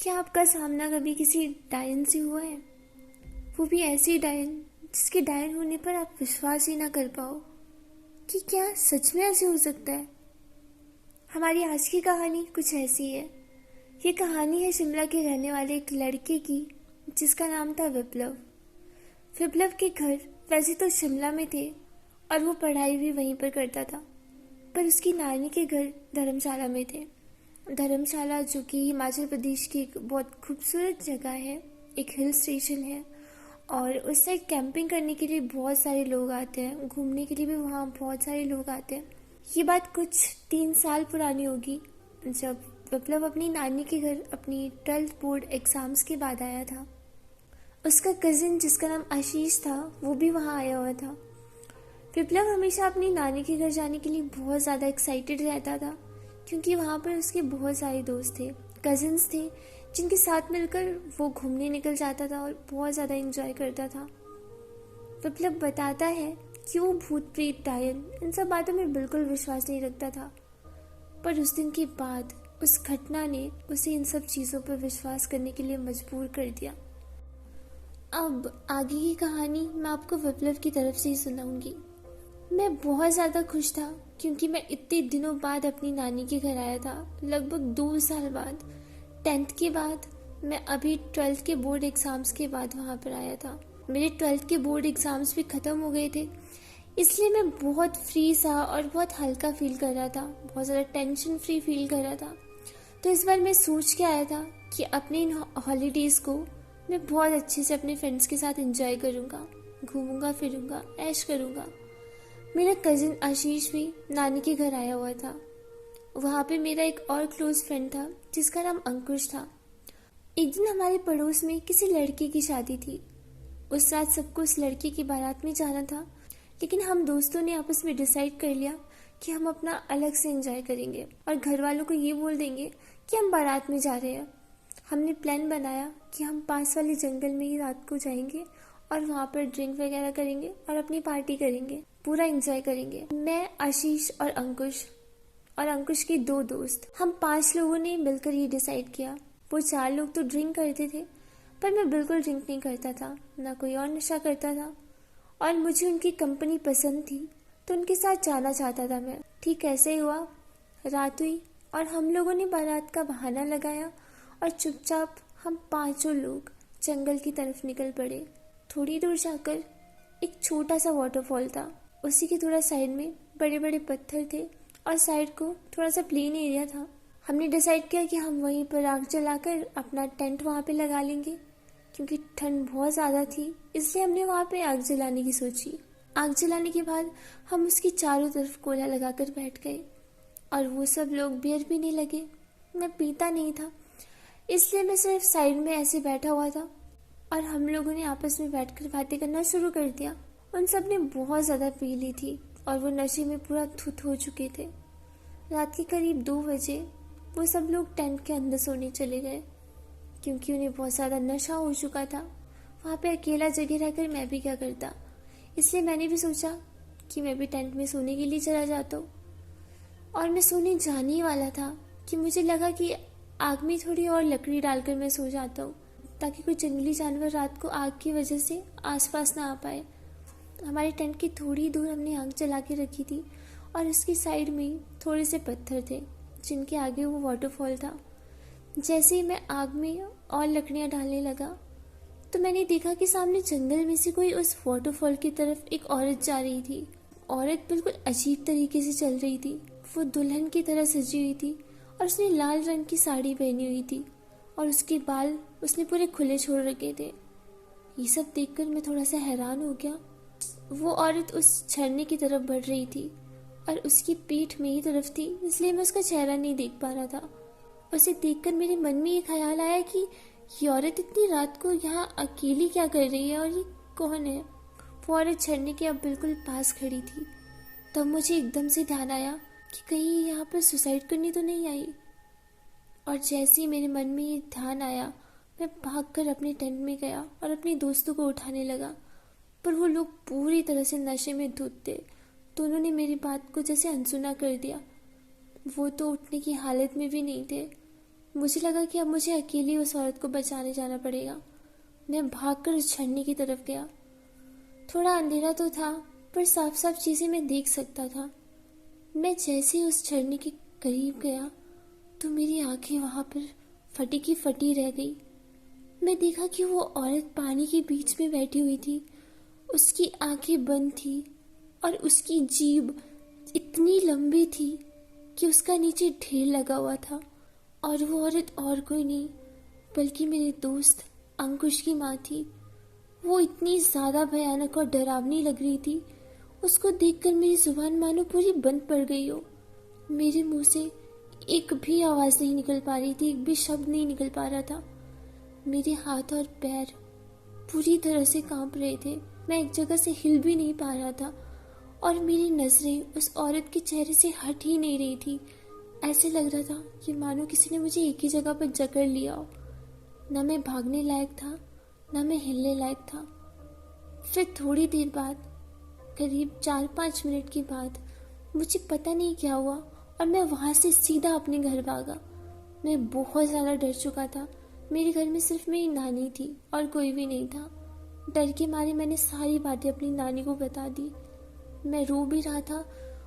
क्या आपका सामना कभी किसी डायन से हुआ है? वो भी ऐसी डायन जिसके डायन होने पर आप विश्वास ही ना कर पाओ कि क्या सच में ऐसे हो सकता है। हमारी आज की कहानी कुछ ऐसी है। ये कहानी है शिमला के रहने वाले एक लड़के की जिसका नाम था विप्लव। विप्लव के घर वैसे तो शिमला में थे और वो पढ़ाई भी वहीं पर करता था, पर उसकी नानी के घर धर्मशाला में थे। धर्मशाला जो कि हिमाचल प्रदेश की एक बहुत खूबसूरत जगह है, एक हिल स्टेशन है और उस साइड कैंपिंग करने के लिए बहुत सारे लोग आते हैं, घूमने के लिए भी वहाँ बहुत सारे लोग आते हैं। ये बात कुछ 3 साल पुरानी होगी जब विप्लव अपनी नानी के घर अपनी 12th बोर्ड एग्ज़ाम्स के बाद आया था। उसका कज़िन जिसका नाम आशीष था वो भी वहाँ आया हुआ था। विप्लव हमेशा अपनी नानी के घर जाने के लिए बहुत ज़्यादा एक्साइटेड रहता था क्योंकि वहाँ पर उसके बहुत सारे दोस्त थे, कज़िन्स थे जिनके साथ मिलकर वो घूमने निकल जाता था और बहुत ज़्यादा एंजॉय करता था। विप्लव बताता है कि वो भूत प्रेत डायन इन सब बातों में बिल्कुल विश्वास नहीं रखता था, पर उस दिन के बाद उस घटना ने उसे इन सब चीज़ों पर विश्वास करने के लिए मजबूर कर दिया। अब आगे की कहानी मैं आपको विप्लव की तरफ से ही सुनाऊंगी। मैं बहुत ज़्यादा खुश था क्योंकि मैं इतने दिनों बाद अपनी नानी के घर आया था, लगभग 2 साल बाद। 10th के बाद मैं अभी 12th के बोर्ड एग्ज़ाम्स के बाद वहाँ पर आया था। मेरे 12th के बोर्ड एग्ज़ाम्स भी ख़त्म हो गए थे, इसलिए मैं बहुत फ्री सा और बहुत हल्का फील कर रहा था, बहुत ज़्यादा टेंशन फ्री फील कर रहा था। तो इस बार मैं सोच के आया था कि अपने इन हॉलीडेज़ को मैं बहुत अच्छे से अपने फ्रेंड्स के साथ एंजॉय करूँगा, घूमूंगा फिरूँगा, ऐश करूँगा। मेरा कज़िन आशीष भी नानी के घर आया हुआ था। वहाँ पे मेरा एक और क्लोज फ्रेंड था जिसका नाम अंकुश था। एक दिन हमारे पड़ोस में किसी लड़के की शादी थी। उस रात सबको उस लड़के की बारात में जाना था, लेकिन हम दोस्तों ने आपस में डिसाइड कर लिया कि हम अपना अलग से एंजॉय करेंगे और घर वालों को ये बोल देंगे कि हम बारात में जा रहे हैं। हमने प्लान बनाया कि हम पास वाले जंगल में ही रात को जाएंगे और वहाँ पर ड्रिंक वगैरह करेंगे और अपनी पार्टी करेंगे, पूरा एंजॉय करेंगे। मैं, आशीष और अंकुश के 2 दोस्त, हम 5 लोगों ने मिलकर ये डिसाइड किया। वो 4 लोग तो ड्रिंक करते थे, पर मैं बिल्कुल ड्रिंक नहीं करता था, ना कोई और नशा करता था और मुझे उनकी कंपनी पसंद थी तो उनके साथ जाना चाहता था मैं। ठीक ऐसे ही हुआ। रात हुई और हम लोगों ने बारात का बहाना लगाया और चुपचाप हम 5 लोग जंगल की तरफ निकल पड़े। थोड़ी दूर जाकर एक छोटा सा वाटरफॉल था, उसी के थोड़ा साइड में बड़े बड़े पत्थर थे और साइड को थोड़ा सा प्लेन एरिया था। हमने डिसाइड किया कि हम वहीं पर आग जलाकर अपना टेंट वहाँ पे लगा लेंगे क्योंकि ठंड बहुत ज़्यादा थी, इसलिए हमने वहाँ पे आग जलाने की सोची। आग जलाने के बाद हम उसकी चारों तरफ कोयला लगाकर बैठ गए और वो सब लोग बियर पीने लगे। मैं पीता नहीं था, इसलिए मैं सिर्फ साइड में ऐसे बैठा हुआ था और हम लोगों ने आपस में बैठकर बातें करना शुरू कर दिया। उन सब ने बहुत ज़्यादा पी ली थी और वो नशे में पूरा धुत हो चुके थे। रात के करीब 2 बजे वो सब लोग टेंट के अंदर सोने चले गए क्योंकि उन्हें बहुत ज़्यादा नशा हो चुका था। वहाँ पे अकेला जगह रहकर मैं भी क्या करता, इसलिए मैंने भी सोचा कि मैं भी टेंट में सोने के लिए चला जाता हूँ। और मैं सोने जाने ही वाला था कि मुझे लगा कि आग में थोड़ी और लकड़ी डालकर मैं सो जाता हूँ ताकि कोई जंगली जानवर रात को आग की वजह से आसपास ना आ पाए। हमारे टेंट की थोड़ी दूर हमने आग जला के रखी थी और उसकी साइड में थोड़े से पत्थर थे जिनके आगे वो वाटरफॉल था। जैसे ही मैं आग में और लकड़ियाँ डालने लगा तो मैंने देखा कि सामने जंगल में से कोई उस वाटरफॉल की तरफ एक औरत जा रही थी। औरत बिल्कुल अजीब तरीके से चल रही थी। वो दुल्हन की तरह सजी हुई थी और उसने लाल रंग की साड़ी पहनी हुई थी और उसके बाल उसने पूरे खुले छोड़ रखे थे। ये सब देखकर मैं थोड़ा सा हैरान हो गया। वो औरत उस झरने की तरफ बढ़ रही थी और उसकी पीठ मेरी तरफ थी, इसलिए मैं उसका चेहरा नहीं देख पा रहा था। उसे देखकर मेरे मन में ये ख्याल आया कि ये औरत इतनी रात को यहाँ अकेली क्या कर रही है और ये कौन है। वो औरत झरने के अब बिल्कुल पास खड़ी थी। तब मुझे एकदम से ध्यान आया कि कहीं यहाँ पर सुसाइड करने तो नहीं आई। और जैसे ही मेरे मन में ये ध्यान आया, मैं भागकर अपने टेंट में गया और अपने दोस्तों को उठाने लगा, पर वो लोग पूरी तरह से नशे में धुत थे तो उन्होंने मेरी बात को जैसे अनसुना कर दिया। वो तो उठने की हालत में भी नहीं थे। मुझे लगा कि अब मुझे अकेली उस औरत को बचाने जाना पड़ेगा। मैं भागकर उस झरने की तरफ गया। थोड़ा अंधेरा तो था, पर साफ साफ चीजें मैं देख सकता था। मैं जैसे ही उस झरने के करीब गया तो मेरी आंखें वहां पर फटी की फटी रह गई। मैं देखा कि वो औरत पानी के बीच में बैठी हुई थी। उसकी आंखें बंद थी और उसकी जीभ इतनी लंबी थी कि उसका नीचे ढेर लगा हुआ था। और वो औरत और कोई नहीं बल्कि मेरे दोस्त अंकुश की माँ थी। वो इतनी ज्यादा भयानक और डरावनी लग रही थी। उसको देखकर मेरी जुबान मानो पूरी बंद पड़ गई हो। मेरे मुंह से एक भी आवाज नहीं निकल पा रही थी, एक भी शब्द नहीं निकल पा रहा था। मेरे हाथ और पैर पूरी तरह से कांप रहे थे। मैं एक जगह से हिल भी नहीं पा रहा था और मेरी नजरें उस औरत के चेहरे से हट ही नहीं रही थी। ऐसे लग रहा था कि मानो किसी ने मुझे एक ही जगह पर जकड़ लिया हो। न मैं भागने लायक था, न मैं हिलने लायक था। फिर थोड़ी देर बाद, करीब 4-5 मिनट के बाद, मुझे पता नहीं क्या हुआ और मैं वहां से सीधा अपने घर भागा। मैं बहुत ज़्यादा डर चुका था। मेरे घर में सिर्फ मेरी नानी थी और कोई भी नहीं था। डर के मारे मैंने सारी बातें अपनी नानी को बता दी। मैं रो भी रहा था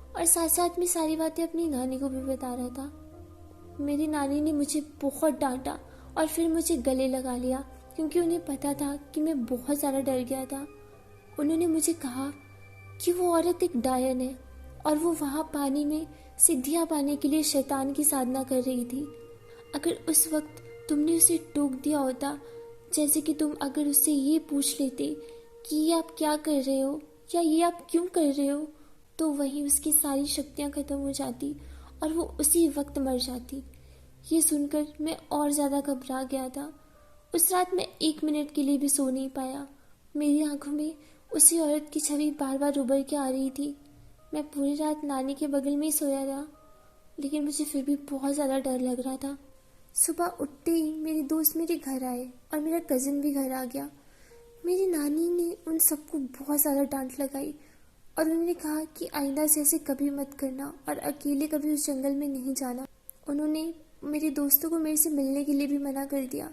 और साथ साथ में सारी बातें अपनी नानी को भी बता रहा था। मेरी नानी ने मुझे बहुत डांटा और फिर मुझे गले लगा लिया, क्योंकि उन्हें पता था कि मैं बहुत ज़्यादा डर गया था। उन्होंने मुझे कहा कि वो औरत एक डायन है और वो वहाँ पानी में सिद्धियाँ पाने के लिए शैतान की साधना कर रही थी। अगर उस वक्त तुमने उसे टोक दिया होता, जैसे कि तुम अगर उससे ये पूछ लेते कि ये आप क्या कर रहे हो या ये आप क्यों कर रहे हो, तो वहीं उसकी सारी शक्तियाँ खत्म हो जाती और वो उसी वक्त मर जाती। ये सुनकर मैं और ज़्यादा घबरा गया था। उस रात मैं 1 मिनट के लिए भी सो नहीं पाया। मेरी आंखों में उसी औरत की छवि बार बार उभर के आ रही थी। मैं पूरी रात नानी के बगल में ही सोया रहा, लेकिन मुझे फिर भी बहुत ज़्यादा डर लग रहा था। सुबह उठते ही मेरे दोस्त मेरे घर आए और मेरा कज़न भी घर आ गया। मेरी नानी ने उन सबको बहुत ज़्यादा डांट लगाई और उन्होंने कहा कि आइंदा से ऐसे कभी मत करना और अकेले कभी उस जंगल में नहीं जाना। उन्होंने मेरे दोस्तों को मेरे से मिलने के लिए भी मना कर दिया,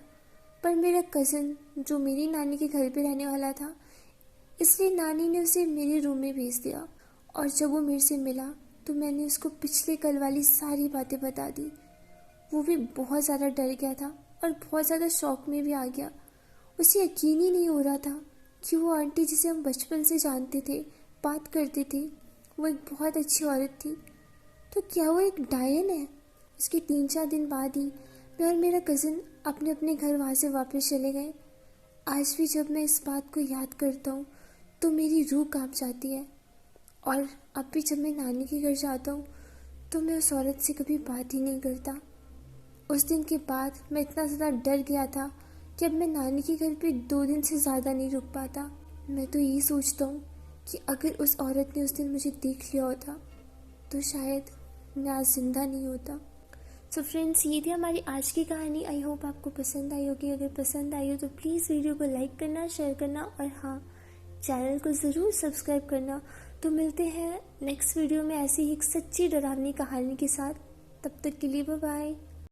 पर मेरा कज़न जो मेरी नानी के घर पे रहने वाला था, इसलिए नानी ने उसे मेरे रूम में भेज दिया। और जब वो मेरे से मिला तो मैंने उसको पिछले कल वाली सारी बातें बता दी। वो भी बहुत ज़्यादा डर गया था और बहुत ज़्यादा शौक में भी आ गया। उसे यकीन ही नहीं हो रहा था कि वो आंटी जिसे हम बचपन से जानते थे, बात करते थे, वो एक बहुत अच्छी औरत थी। तो क्या वो एक डायन है? उसके 3-4 दिन बाद ही मैं और मेरा कज़न अपने अपने घर वहाँ से वापस चले गए। आज भी जब मैं इस बात को याद करता हूँ तो मेरी रूह कांप जाती है। और अब भी जब मैं नानी के घर जाता हूँ तो मैं उस औरत से कभी बात ही नहीं करता। उस दिन के बाद मैं इतना ज़्यादा डर गया था कि अब मैं नानी के घर पे 2 दिन से ज़्यादा नहीं रुक पाता। मैं तो यही सोचता हूँ कि अगर उस औरत ने उस दिन मुझे देख लिया होता तो शायद मैं आज जिंदा नहीं होता। सो फ्रेंड्स, ये थी हमारी आज की कहानी। आई होप आपको पसंद आई होगी। अगर पसंद आई हो तो प्लीज़ वीडियो को लाइक करना, शेयर करना और हाँ, चैनल को ज़रूर सब्सक्राइब करना। तो मिलते हैं नेक्स्ट वीडियो में ऐसी ही एक सच्ची डरावनी कहानी के साथ। तब तक के लिए बाय बाय।